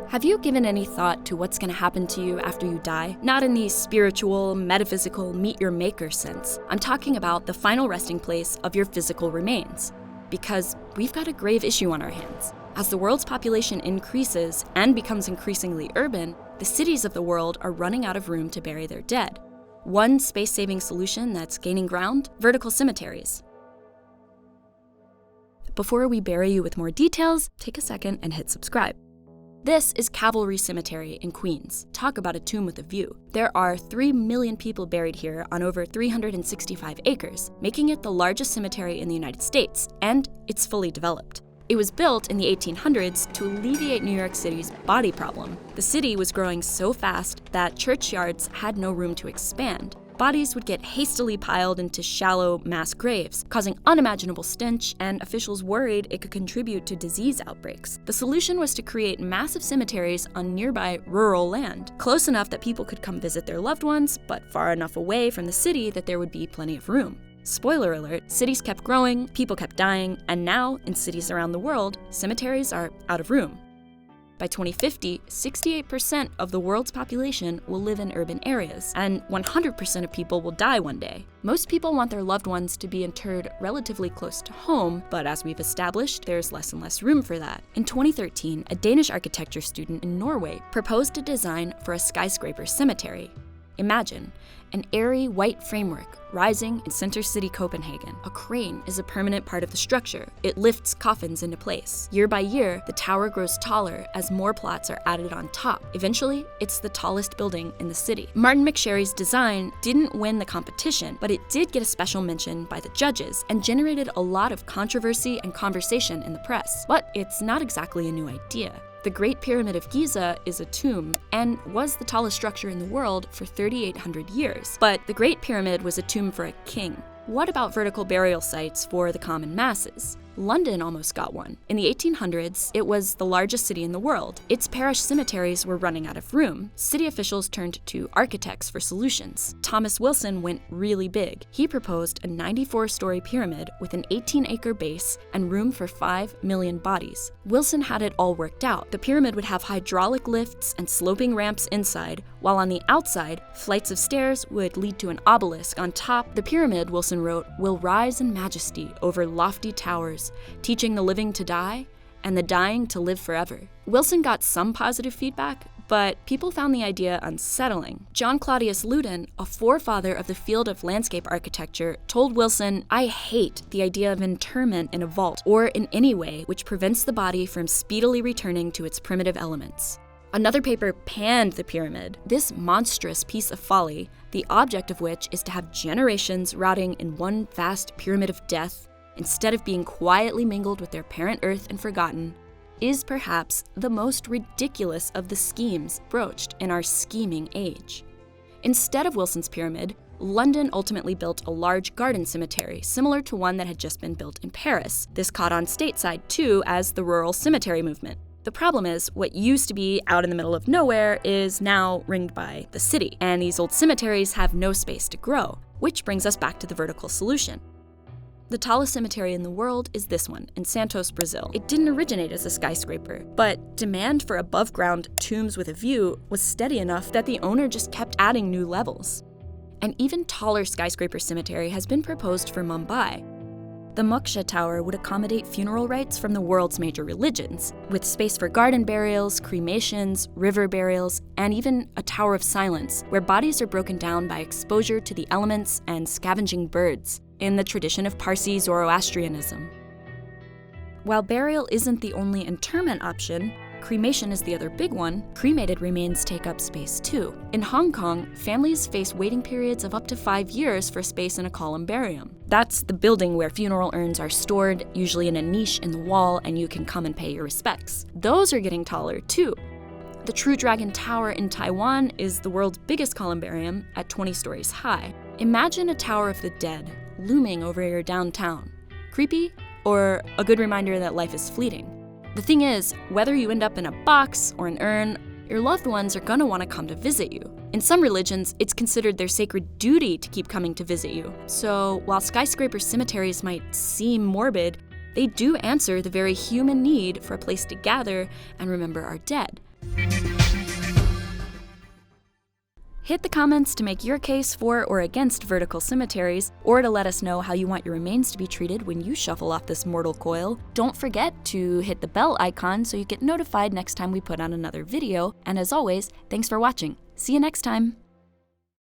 Have you given any thought to what's going to happen to you after you die? Not in the spiritual, metaphysical, meet your maker sense. I'm talking about the final resting place of your physical remains. Because we've got a grave issue on our hands. As the world's population increases and becomes increasingly urban, the cities of the world are running out of room to bury their dead. One space-saving solution that's gaining ground? Vertical cemeteries. Before we bury you with more details, take a second and hit subscribe. This is Cavalry Cemetery in Queens. Talk about a tomb with a view. There are 3 million people buried here on over 365 acres, making it the largest cemetery in the United States, and it's fully developed. It was built in the 1800s to alleviate New York City's body problem. The city was growing so fast that churchyards had no room to expand. Bodies would get hastily piled into shallow mass graves, causing unimaginable stench, and officials worried it could contribute to disease outbreaks. The solution was to create massive cemeteries on nearby rural land, close enough that people could come visit their loved ones, but far enough away from the city that there would be plenty of room. Spoiler alert, cities kept growing, people kept dying, and now, in cities around the world, cemeteries are out of room. By 2050, 68% of the world's population will live in urban areas, and 100% of people will die one day. Most people want their loved ones to be interred relatively close to home, but as we've established, there's less and less room for that. In 2013, a Danish architecture student in Norway proposed a design for a skyscraper cemetery. Imagine an airy white framework rising in center city Copenhagen. A crane is a permanent part of the structure. It lifts coffins into place. Year by year, the tower grows taller as more plots are added on top. Eventually, it's the tallest building in the city. Martin McSherry's design didn't win the competition, but it did get a special mention by the judges and generated a lot of controversy and conversation in the press. But it's not exactly a new idea. The Great Pyramid of Giza is a tomb and was the tallest structure in the world for 3,800 years. But the Great Pyramid was a tomb for a king. What about vertical burial sites for the common masses? London almost got one. In the 1800s, it was the largest city in the world. Its parish cemeteries were running out of room. City officials turned to architects for solutions. Thomas Wilson went really big. He proposed a 94-story pyramid with an 18-acre base and room for 5 million bodies. Wilson had it all worked out. The pyramid would have hydraulic lifts and sloping ramps inside, while on the outside, flights of stairs would lead to an obelisk. On top, the pyramid, Wilson wrote, will rise in majesty over lofty towers, teaching the living to die and the dying to live forever. Wilson got some positive feedback, but people found the idea unsettling. John Claudius Loudon, a forefather of the field of landscape architecture, told Wilson, I hate the idea of interment in a vault or in any way which prevents the body from speedily returning to its primitive elements. Another paper panned the pyramid, this monstrous piece of folly, the object of which is to have generations rotting in one vast pyramid of death, instead of being quietly mingled with their parent earth and forgotten, is perhaps the most ridiculous of the schemes broached in our scheming age. Instead of Wilson's pyramid, London ultimately built a large garden cemetery, similar to one that had just been built in Paris. This caught on stateside too as the rural cemetery movement. The problem is, what used to be out in the middle of nowhere is now ringed by the city, and these old cemeteries have no space to grow, which brings us back to the vertical solution. The tallest cemetery in the world is this one, in Santos, Brazil. It didn't originate as a skyscraper, but demand for above-ground tombs with a view was steady enough that the owner just kept adding new levels. An even taller skyscraper cemetery has been proposed for Mumbai. The Moksha Tower would accommodate funeral rites from the world's major religions, with space for garden burials, cremations, river burials, and even a Tower of Silence, where bodies are broken down by exposure to the elements and scavenging birds, in the tradition of Parsi Zoroastrianism. While burial isn't the only interment option, cremation is the other big one. Cremated remains take up space too. In Hong Kong, families face waiting periods of up to 5 years for space in a columbarium. That's the building where funeral urns are stored, usually in a niche in the wall, and you can come and pay your respects. Those are getting taller too. The True Dragon Tower in Taiwan is the world's biggest columbarium at 20 stories high. Imagine a Tower of the Dead looming over your downtown. Creepy, or a good reminder that life is fleeting? The thing is, whether you end up in a box or an urn, your loved ones are gonna wanna come to visit you. In some religions, it's considered their sacred duty to keep coming to visit you. So while skyscraper cemeteries might seem morbid, they do answer the very human need for a place to gather and remember our dead. Hit the comments to make your case for or against vertical cemeteries, or to let us know how you want your remains to be treated when you shuffle off this mortal coil. Don't forget to hit the bell icon so you get notified next time we put out another video, and as always, thanks for watching. See you next time!